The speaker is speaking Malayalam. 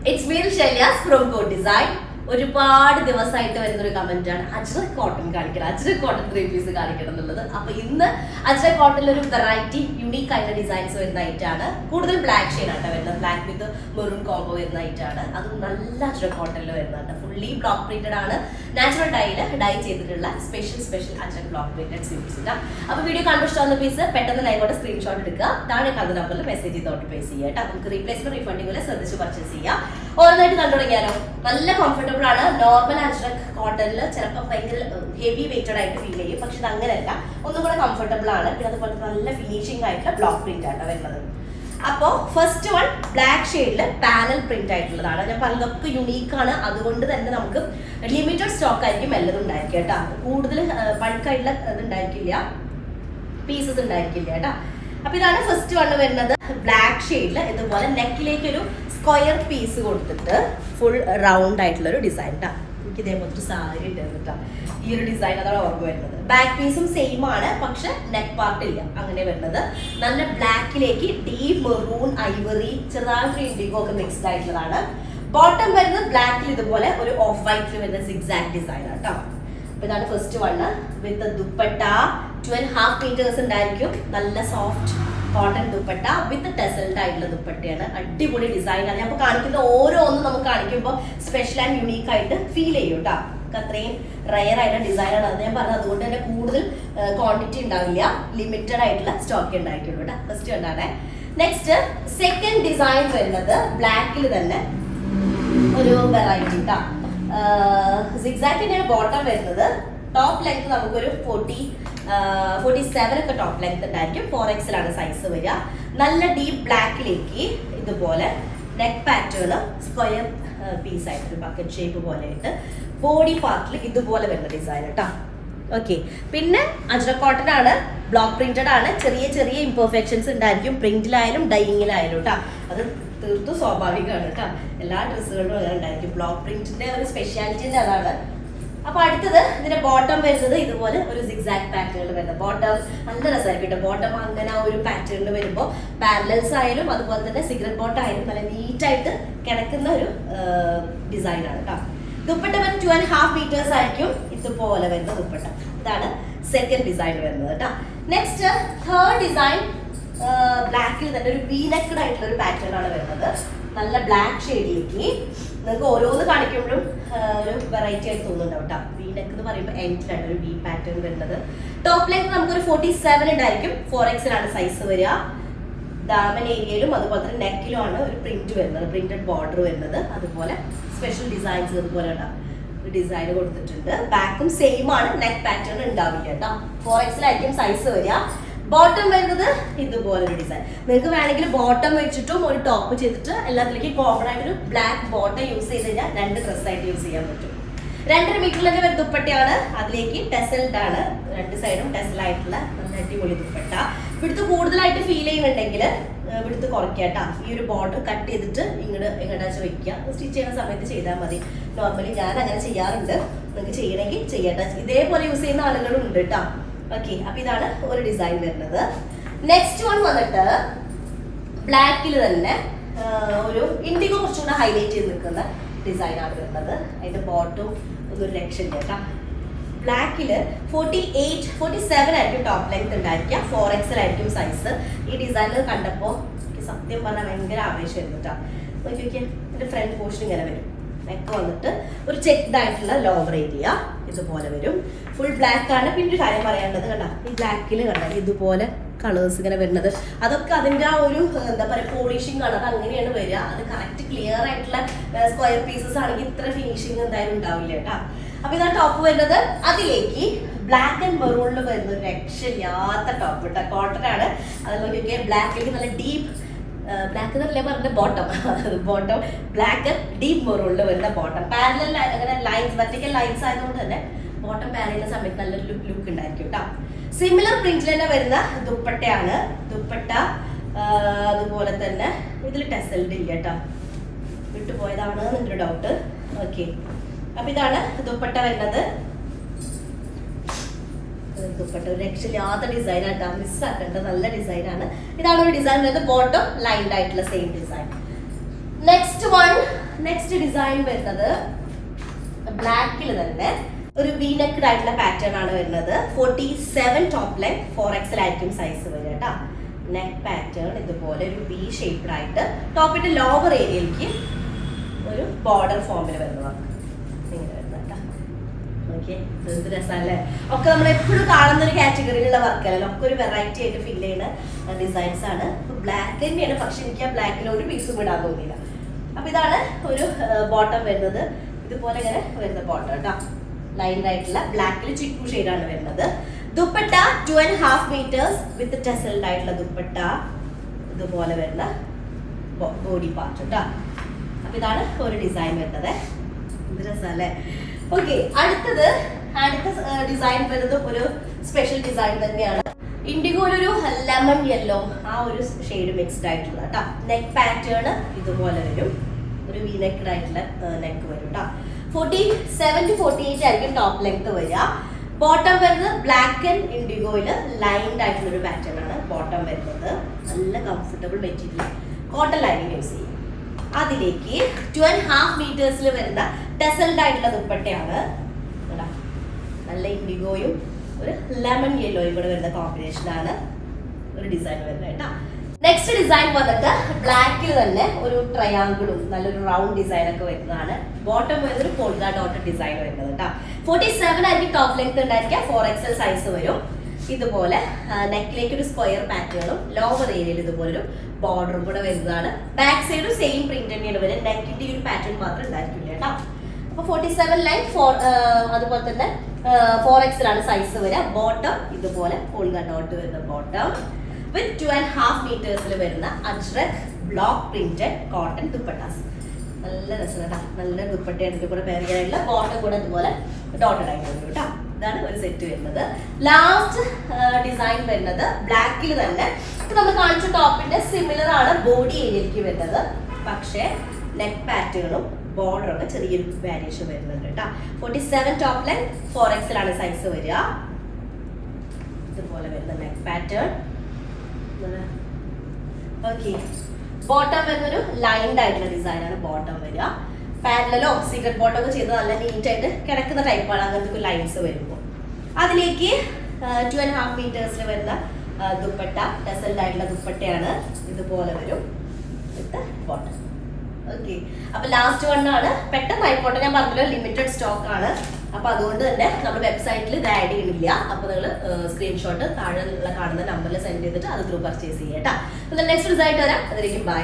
It's me Shailyas from Code Design. ഒരുപാട് ദിവസമായിട്ട് വരുന്നൊരു കമന്റ് ആണ് അജ്രക് കോട്ടൺ കാണിക്കണം, അജ്രക് കോട്ടൺ 3 പീസ് കാണിക്കണം എന്നുള്ളത്. അപ്പൊ ഇന്ന് അജ്രക് കോട്ടണിൽ ഒരു വെറൈറ്റി യുണീക്ക് ആയിട്ടുള്ള ഡിസൈൻസ് വരുന്ന ഐറ്റാണ്. കൂടുതൽ ബ്ലാക്ക് ഷെയ്ഡ് ആട്ടോ വരുന്നത്, ബ്ലാക്ക് വിത്ത് മെറൂൺ കോംബോ വരുന്ന ഐറ്റാണ്. അത് നല്ല അജ്രക് കോട്ടണിൽ വരുന്നുണ്ട്. ഫുള്ളി ബ്ലോക്ക് പ്രിന്റഡ് ആണ്, നാച്ചുറൽ ഡൈ ചെയ്തിട്ടുള്ള special ajrak block printed suits ഇല്ല. അപ്പൊ വീഡിയോ കണ്ടിഷ്ടമാകുന്ന പീസ് പെട്ടെന്ന് ലൈവോടെ സ്ക്രീൻഷോട്ട് എടുക്കുക, താഴെ കാണുന്ന നമ്പറിൽ മെസ്സേജ് ചെയ്ത് ഓർഡർ പ്ലേസ് ചെയ്യുക കേട്ടോ. നമുക്ക് റീപ്ലേസ്മെന്റ് റീഫണ്ടിംഗ് പോലെ ശ്രദ്ധിച്ച് പർച്ചേസ് ചെയ്യാം. ഓരോന്നായിട്ട് കണ്ടു തുടങ്ങിയാലോ. നല്ല കംഫർട്ടബിൾ ആണ്. നോർമൽ അജ്രക് കോട്ടണിൽ ചിലപ്പോൾ ഭയങ്കര ഹെവി വെയിറ്റഡ് ആയിട്ട് ഫീൽ ചെയ്യും, പക്ഷെ ഇത് അങ്ങനെയല്ല, ഒന്നും കൂടെ കംഫർട്ടബിൾ ആണ്. പിന്നെ അതുപോലെ നല്ല ഫിനിഷിംഗ് ആയിട്ടുള്ള ബ്ലോക്ക് പ്രിന്റ് ആണ് വരുന്നത്. അപ്പോൾ ഫസ്റ്റ് വൺ ബ്ലാക്ക് ഷെയ്ഡിൽ പാനൽ പ്രിന്റ് ആയിട്ടുള്ളതാണ്. ഞാൻ പറഞ്ഞതൊക്കെ യുണീക്ക് ആണ്, അതുകൊണ്ട് തന്നെ നമുക്ക് ലിമിറ്റഡ് സ്റ്റോക്ക് ആയിരിക്കും എല്ലാതും ഉണ്ടായിരിക്കും കേട്ടോ. കൂടുതൽ ബൾക്കായിട്ടുള്ള ഇത് ഉണ്ടായിരിക്കില്ല, പീസസ് ഉണ്ടായിരിക്കില്ല കേട്ടോ. അപ്പൊ ഇതാണ് ഫസ്റ്റ് വൺ വരുന്നത് ബ്ലാക്ക് ഷെയ്ഡിൽ. ഇതുപോലെ നെക്കിലേക്ക് ഒരു സ്ക്വയർ പീസ് കൊടുത്തിട്ട് ഫുൾ റൗണ്ട് ആയിട്ടുള്ള ഒരു ഡിസൈൻ കേട്ടോ. എനിക്ക് ഇതേപോലത്തെ ഒരു സാരി ഉണ്ടായിരുന്നു. ഈ ഒരു ഡിസൈൻ അതാണ് ഓർമ്മ വരുന്നത്. ബാക്ക് പീസും സെയിം ആണ്, പക്ഷെ നെക്ക് പാർട്ട് ഇല്ല. അങ്ങനെ വരുന്നത് നല്ല ബ്ലാക്കിലേക്ക് ഡീപ് മെറൂൺ, ഐവറി, ചെറുതായിട്ട് ഇൻഡിഗോ ഒക്കെ മിക്സ്ഡ് ആയിട്ടുള്ളതാണ്. ബോട്ടം വരുന്നത് ബ്ലാക്കിൽ ഇതുപോലെ ഒരു ഓഫ് വൈറ്റിൽ വരുന്ന സിക്സാക്ട് ഡിസൈൻ ആണ് കേട്ടോ. അപ്പൊ ഇതാണ് ഫസ്റ്റ് വണ് വിത്ത് ദുപ്പട്ട. 2.5 മീറ്റേഴ്സ് ഉണ്ടായിരിക്കും. നല്ല സോഫ്റ്റ് കോട്ടൺ ദുപ്പട്ട വിത്ത് ടെസൽഡ് ആയിട്ടുള്ള ദുപ്പട്ടയാണ്. അടിപൊളി ഡിസൈൻ ആണ്. ഞാൻ കാണിക്കുന്ന ഓരോന്നും നമുക്ക് കാണിക്കുമ്പോൾ സ്പെഷ്യൽ ആൻഡ് യുണീക്ക് ആയിട്ട് ഫീൽ ചെയ്യും കേട്ടോ. അത്രയും റയർ ആയിട്ടുള്ള ഡിസൈൻ ആണ്. അത് ഞാൻ പറഞ്ഞത്, അതുകൊണ്ട് തന്നെ കൂടുതൽ ക്വാണ്ടിറ്റി ഉണ്ടാവില്ല, ലിമിറ്റഡ് ആയിട്ടുള്ള സ്റ്റോക്ക് ഉണ്ടായിരിക്കുള്ളൂ കേട്ടോ. ഫസ്റ്റ് കണ്ടാണ്. നെക്സ്റ്റ് സെക്കൻഡ് ഡിസൈൻ വരുന്നത് ബ്ലാക്കിൽ തന്നെ ഒരു വെറൈറ്റി കേട്ടോ. സിക്സാക്ടിന്റെ ബോട്ടം വരുന്നത് ടോപ്പ് ലെങ്ത് നമുക്കൊരു 47 ഒക്കെ ടോപ്പ് ലെങ്ത് ഉണ്ടായിരിക്കും. 4XL ആണ് സൈസ് വരിക. നല്ല ഡീപ്പ് ബ്ലാക്കിലേക്ക് ഇതുപോലെ നെക്ക് പാറ്റേൺ സ്ക്വയർ പീസ് ആയിട്ട് ഒരു ബക്കറ്റ് ഷേപ്പ് പോലെ ആയിട്ട് ബോഡി പാർട്ടിൽ ഇതുപോലെ വരുന്ന ഡിസൈൻ കേട്ടോ. ഓക്കെ, പിന്നെ അജ്രക് കോട്ടൺ ആണ്, ബ്ലോക്ക് പ്രിന്റഡ് ആണ്. ചെറിയ ഇംപെർഫെക്ഷൻസ് ഉണ്ടായിരിക്കും പ്രിന്റിലായാലും ഡൈയിങ്ങിലായാലും കേട്ടോ. അത് തീർത്തും സ്വാഭാവികമാണ് കേട്ടോ. എല്ലാ ഡ്രസ്സുകളിലും അങ്ങനെ ഉണ്ടായിരിക്കും. ബ്ലോക്ക് പ്രിന്റിന്റെ ഒരു സ്പെഷ്യാലിറ്റി അതാണ്. അപ്പൊ അടുത്തത് ഇതിന്റെ ബോട്ടം വരുന്നത് ഇതുപോലെ ഒരു സിക്സാക്ട് പാറ്റേണിൽ വരുന്നത് ബോട്ടം. നല്ല രസമായിരിക്കും കേട്ടോ. ബോട്ടം അങ്ങനെ ഒരു പാറ്റേണിൽ വരുമ്പോൾ പാരലൽസ് ആയാലും അതുപോലെ തന്നെ സിഗരറ്റ് ബോട്ടം ആയാലും നല്ല നീറ്റായിട്ട് കിടക്കുന്ന ഒരു ഡിസൈനാണ് കേട്ടോ. ദുപ്പട്ട വരുന്നത് 2.5 മീറ്റേഴ്സ് ആയിരിക്കും. ഇതുപോലെ വരുന്ന ദുപ്പട്ട. ഇതാണ് സെക്കൻഡ് ഡിസൈൻ വരുന്നത് കേട്ടോ. നെക്സ്റ്റ് തേർഡ് ഡിസൈൻ ബ്ലാക്കിൽ തന്നെ ഒരു വീനെക്കഡ് ആയിട്ടുള്ള ഒരു പാറ്റേൺ ആണ് വരുന്നത്. നല്ല ബ്ലാക്ക് ഷെയ്ഡിലേക്ക് നിങ്ങൾക്ക് ഓരോന്ന് കാണിക്കുമ്പോഴും ഒരു വെറൈറ്റി ആയിട്ട് തോന്നുന്നുണ്ടാവും കേട്ടോ. വീനെക്ക് എന്ന് പറയുമ്പോൾ എൻഡിലാണ് ഒരു വി പാറ്റേൺ വരുന്നത്. ടോപ്പ് ലെങ്ത് നമുക്കൊരു 47 ഉണ്ടായിരിക്കും. 4XL ആണ് സൈസ് വരിക. ദാമൻ ഏരിയയിലും അതുപോലെ തന്നെ നെക്കിലും ആണ് ഒരു പ്രിന്റ് വരുന്നത്, പ്രിന്റഡ് ബോർഡർ വരുന്നത്. അതുപോലെ സ്പെഷ്യൽ ഡിസൈൻസ് ഇതുപോലെ ഡിസൈൻ കൊടുത്തിട്ടുണ്ട്. ബാക്കും സെയിം ആണ്, നെക്ക് പാറ്റേൺ ഉണ്ടാവില്ല കേട്ടോ. 4XL ആയിരിക്കും സൈസ് വരിക. ബോട്ടം വരുന്നത് ഇതുപോലെ ഒരു ഡിസൈൻ. നിങ്ങൾക്ക് വേണമെങ്കിൽ ബോട്ടം വെച്ചിട്ടും ഒരു ടോപ്പ് ചെയ്തിട്ട് എല്ലാത്തിലേക്കും കോമൺ ആയിട്ട് ഒരു ബ്ലാക്ക് ബോട്ടം യൂസ് ചെയ്ത് കഴിഞ്ഞാൽ 2 ഡ്രസ്സായിട്ട് യൂസ് ചെയ്യാൻ പറ്റും. 2.5 മീറ്ററിൽ തന്നെ വരുന്ന ദുപ്പട്ടയാണ്. അതിലേക്ക് ടെസൽഡ് ആണ്, 2 സൈഡും ടെസൽ ആയിട്ടുള്ള നല്ല അടിപൊളി ദുപ്പട്ട. ഇവിടുത്തെ കൂടുതലായിട്ട് ഫീൽ ചെയ്യുന്നുണ്ടെങ്കിൽ ഇവിടുത്തെ കുറയ്ക്കാട്ടോ. ഈ ഒരു ബോർഡർ കട്ട് ചെയ്തിട്ട് ഇങ്ങോട്ട് വെക്കുക. സ്റ്റിച്ച് ചെയ്യുന്ന സമയത്ത് ചെയ്താൽ മതി. നോർമലി ഞാൻ അങ്ങനെ ചെയ്യാറുണ്ട്. നിങ്ങൾക്ക് ചെയ്യണമെങ്കിൽ ചെയ്യട്ടെ. ഇതേപോലെ യൂസ് ചെയ്യുന്ന ആളുകളും ഉണ്ട് കേട്ടോ. ഓക്കെ, അപ്പൊ ഇതാണ് ഒരു ഡിസൈൻ വരുന്നത്. നെക്സ്റ്റ് വൺ വന്നിട്ട് ബ്ലാക്കിൽ തന്നെ ഒരു ഇൻഡിഗോ കുറച്ചുകൂടെ ഹൈലൈറ്റ് ചെയ്ത് നിൽക്കുന്ന ഡിസൈൻ ആണ് വരുന്നത്. അതിന്റെ ബോട്ടം ഒന്നൊരു രക്ഷയില്ല കേട്ടോ. ബ്ലാക്കില് 47 ആയിരിക്കും ടോപ്പ് ലെങ്ത് ഉണ്ടായിരിക്കുക. 4XL ആയിരിക്കും സൈസ്. ഈ ഡിസൈനിൽ കണ്ടപ്പോൾ എനിക്ക് സത്യം പറഞ്ഞാൽ ഭയങ്കര ആവേശമായിരുന്നു കേട്ടോ. നോക്കിയൊക്കെ എന്റെ ഫ്രണ്ട് പോർഷൻ ഇങ്ങനെ വരും. നെക്ക് വന്നിട്ട് ഒരു ചെക്ക്ഡ് ആയിട്ടുള്ള ലോവർ ഏരിയ ഇതുപോലെ വരും. ഫുൾ ബ്ലാക്ക് ആണ്. പിന്നെ ഒരു കാര്യം പറയാനുള്ളത് കണ്ട, ഈ ബ്ലാക്കിൽ കണ്ട ഇതുപോലെ കളേഴ്സ് ഇങ്ങനെ വരുന്നത്, അതൊക്കെ അതിൻ്റെ ആ ഒരു എന്താ പറയുക പോളിഷിങ് കളർ അങ്ങനെയാണ് വരിക. അത് കറക്റ്റ് ക്ലിയർ ആയിട്ടുള്ള സ്ക്വയർ പീസസ് ആണെങ്കിൽ ഇത്ര ഫിനിഷിങ് എന്തായാലും ഉണ്ടാവില്ല കേട്ടോ. അപ്പൊ ഇതാണ് ടോപ്പ് വരുന്നത്. അതിലേക്ക് ബ്ലാക്ക് ആൻഡ് മെറൂണിൽ വരുന്ന ഒരു രക്ഷയില്ലാത്ത ടോപ്പ് കേട്ടോ. കോട്ടൺ ആണ്. അതുപോലെ ബ്ലാക്കിലേക്ക് നല്ല ഡീപ്പ് ബ്ലാക്ക് എന്നല്ലേ പറഞ്ഞ ബോട്ടം ബ്ലാക്ക് ഡീപ്പ് മെറൂണിൽ വരുന്ന ബോട്ടം. പാരലൽ അങ്ങനെ ലൈൻസ്, വെർട്ടിക്കൽ ലൈൻസ് ആയതുകൊണ്ട് തന്നെ ബോട്ടം പാരൽ ചെയ്യുന്ന സമയത്ത് നല്ലൊരു ലുക്ക് ഉണ്ടായിരിക്കും കേട്ടോ. സിമിലർ പ്രിന്റിൽ തന്നെ വരുന്ന ദുപ്പട്ടയാണ്. ദുപ്പട്ട അതുപോലെ തന്നെ ഇതിൽ ടെസൽഡ് ഇല്ല കേട്ടോ, വിട്ടുപോയതാണ് എന്നൊരു ഡൗട്ട്. ഓക്കെ, അപ്പൊ ഇതാണ് ദുപ്പട്ട വരുന്നത്. ദുപ്പട്ട ഒരു രക്ഷയില്ലാത്ത ഡിസൈൻ ആയിട്ടാ, മിസ്സാക്കേണ്ട നല്ല ഡിസൈനാണ്. ഇതാണ് ഒരു ഡിസൈൻ വരുന്നത്. ബോട്ടം ലൈൻഡ് ആയിട്ടുള്ള same design. Next one next design വരുന്നത് ബ്ലാക്കിൽ തന്നെ ഒരു വീനെക്ഡ് ആയിട്ടുള്ള പാറ്റേൺ ആണ് വരുന്നത്. 47 ടോപ്പ് ലൈൻ 4XL ആയിരിക്കും സൈസ് വരിക കേട്ടോ. നെക്ക് പാറ്റേൺ ഇതുപോലെ ഒരു വി ഷേപ്ഡ് ആയിട്ട് ടോപ്പിന്റെ ലോവർ ഏരിയയിലേക്ക് ഒരു ബോർഡർ ഫോമിൽ വരുന്നതാണ് ഇങ്ങനെ വരുന്നത് കേട്ടോ. ഓക്കെ, ഇത് രസമല്ലേ? ഒക്കെ നമ്മൾ എപ്പോഴും കാണുന്ന ഒരു കാറ്റഗറിയിലുള്ള വർക്കല്ല, ഒക്കെ ഒരു വെറൈറ്റി ആയിട്ട് ഫീൽ ചെയ്യുന്ന ഡിസൈൻസ് ആണ്. ബ്ലാക്ക് തന്നെയാണ്, പക്ഷെ എനിക്ക് ആ ബ്ലാക്കിൽ ഒരു പീസും ഇടാൻ തോന്നിയില്ല. അപ്പൊ ഇതാണ് ഒരു ബോട്ടം വരുന്നത്. ഇതുപോലെ ഇങ്ങനെ വരുന്ന ബോട്ടം കേട്ടോ, ലൈൻഡ് ആയിട്ടുള്ള ബ്ലാക്കിൽ ചിക്കു ഷെയ്ഡാണ് വരുന്നത്. ദുപ്പട്ട 2.5 meters വിത്ത് ടെസൽഡ് ആയിട്ടുള്ള ദുപ്പട്ട, ഇതുപോലെ വരുന്ന ബോഡി പാർട്ട് കേട്ടോ. അപ്പൊ ഇതാണ് ഒരു ഡിസൈൻ വരുന്നത്. ഇത് രസമല്ലേ? ഓക്കെ, അടുത്ത ഡിസൈൻ വരുന്നത് ഒരു സ്പെഷ്യൽ ഡിസൈൻ തന്നെയാണ്. ഇൻഡിഗോയിലൊരു ലെമൺ യെല്ലോ ആ ഒരു ഷെയ്ഡ് മിക്സ്ഡ് ആയിട്ടുള്ള കേട്ടോ. നെക്ക് പാറ്റേൺ ഇതുപോലെ വരും, ഒരു വി നെക്ഡ് ആയിട്ടുള്ള നെക്ക് വരും കേട്ടോ. 47 to 48 ആയിരിക്കും ടോപ്പ് ലെങ്ത് വരിക. ബോട്ടം വരുന്നത് ബ്ലാക്ക് ആൻഡ് ഇൻഡിഗോയിൽ ലൈൻഡ് ആയിട്ടുള്ള ഒരു പാറ്റേൺ ആണ് ബോട്ടം വരുന്നത്. നല്ല comfortable material, cotton lining use ചെയ്യും. അതിലേക്ക് 2.5 meters വരുന്ന ടെസൽഡ് ആയിട്ടുള്ള ദുപ്പട്ടയാണ്. നല്ല ഇൻഡിഗോയും ഒരു ലെമൺ യെല്ലോയും കൂടെ വരുന്ന കോമ്പിനേഷൻ ആണ് ഒരു ഡിസൈൻ വരുന്നത് കേട്ടോ. നെക്സ്റ്റ് ഡിസൈൻ വന്നിട്ട് ബ്ലാക്കിൽ തന്നെ ഒരു ട്രയാങ്കിളും നല്ലൊരു റൗണ്ട് ഡിസൈൻ ഒക്കെ വരുന്നതാണ്. ബോട്ടം വരുന്നത് ഒരു പോൾക്ക ഡോട്ട് ഡിസൈൻ വരുന്നത് കേട്ടോ. 47 ആയിരിക്കും ടോപ്പ് ലെങ്ത് ഉണ്ടായിരിക്കുക. 4XL സൈസ് വരും. ഇതുപോലെ നെക്കിലേക്ക് ഒരു സ്ക്വയർ പാറ്റേണും ലോവർ ഏരിയയിൽ ഇതുപോലൊരു ബോർഡറും കൂടെ വരുന്നതാണ്. ബാക്ക് സൈഡും സെയിം പ്രിന്റ് തന്നെയാണ് വരും. നെക്കിന്റെ ഒരു പാറ്റേൺ മാത്രം ഉണ്ടായിരിക്കില്ല കേട്ടോ. അപ്പൊ 47 ലൈൻ അതുപോലെ തന്നെ 4XL ആണ് സൈസ് വരിക. ബോട്ടം ഇതുപോലെ പോൾക്ക ഡോട്ട് വരുന്ന ബോട്ടം വിത്ത് 2.5 meters വരുന്ന ajrak block printed cotton dupattas. നല്ല രസമാണ്, നല്ല ദുപ്പട്ടയുടെ കൂടെ പെയർ ചെയ്യാനുള്ള ബോട്ടം കൂടെ ഇതുപോലെ ഡോട്ടഡ് ആയിട്ട് വരും കേട്ടോ. ഇതാണ് ഒരു സെറ്റ് വരുന്നത്. ലാസ്റ്റ് ഡിസൈൻ വരുന്നത് ബ്ലാക്കിൽ തന്നെ നമ്മൾ കാണിച്ച ടോപ്പിന്റെ സിമിലർ ആണ് ബോഡി ഏരിയയിലേക്ക് വരുന്നത്. പക്ഷേ നെക്ക് പാറ്റേണും ബോർഡറൊക്കെ ചെറിയൊരു വേരിയേഷൻ വരുന്നുണ്ട് കേട്ടോ. 47 ടോപ്പ് ലൈൻ 4XL ആണ് സൈസ് വരിക. ഇതുപോലെ വരുന്ന നെക്ക് പാറ്റേൺ. ഓക്കെ, ബോട്ടം വരുന്നൊരു ലൈൻഡ് ആയിട്ടുള്ള ഡിസൈൻ ആണ് ബോട്ടം വരിക. പാരലലോ സീക്രട്ട് ബോട്ടം ഒക്കെ ചെയ്ത് നല്ല നീറ്റ് ആയിട്ട് കിടക്കുന്ന ടൈപ്പാണ് അങ്ങനത്തെ ലൈൻസ് വരുമ്പോൾ. അതിലേക്ക് 2.5 meters വരുന്ന ദുപ്പട്ട, ടെസൽഡ് ആയിട്ടുള്ള ദുപ്പട്ടയാണ്. ഇതുപോലെ വരും വിത്ത് ബോട്ടം. ഓക്കെ, അപ്പൊ ലാസ്റ്റ് വണ്ണാണ്. പെട്ടെന്ന് ആയിക്കോട്ടെ, ഞാൻ പറഞ്ഞല്ലോ ലിമിറ്റഡ് സ്റ്റോക്ക് ആണ്. അപ്പൊ അതുകൊണ്ട് തന്നെ നമ്മൾ വെബ്സൈറ്റിൽ ഇത് ആഡ് ചെയ്യുന്നില്ല. അപ്പൊ നിങ്ങൾ സ്ക്രീൻഷോട്ട് താഴെ കാണുന്ന നമ്പറിൽ സെൻഡ് ചെയ്തിട്ട് അത് ത്രൂ പർച്ചേസ് ചെയ്യാം കേട്ടോ. നെക്സ്റ്റ് റിസൾട്ട് വരാം. അതിലേക്കും ബൈ.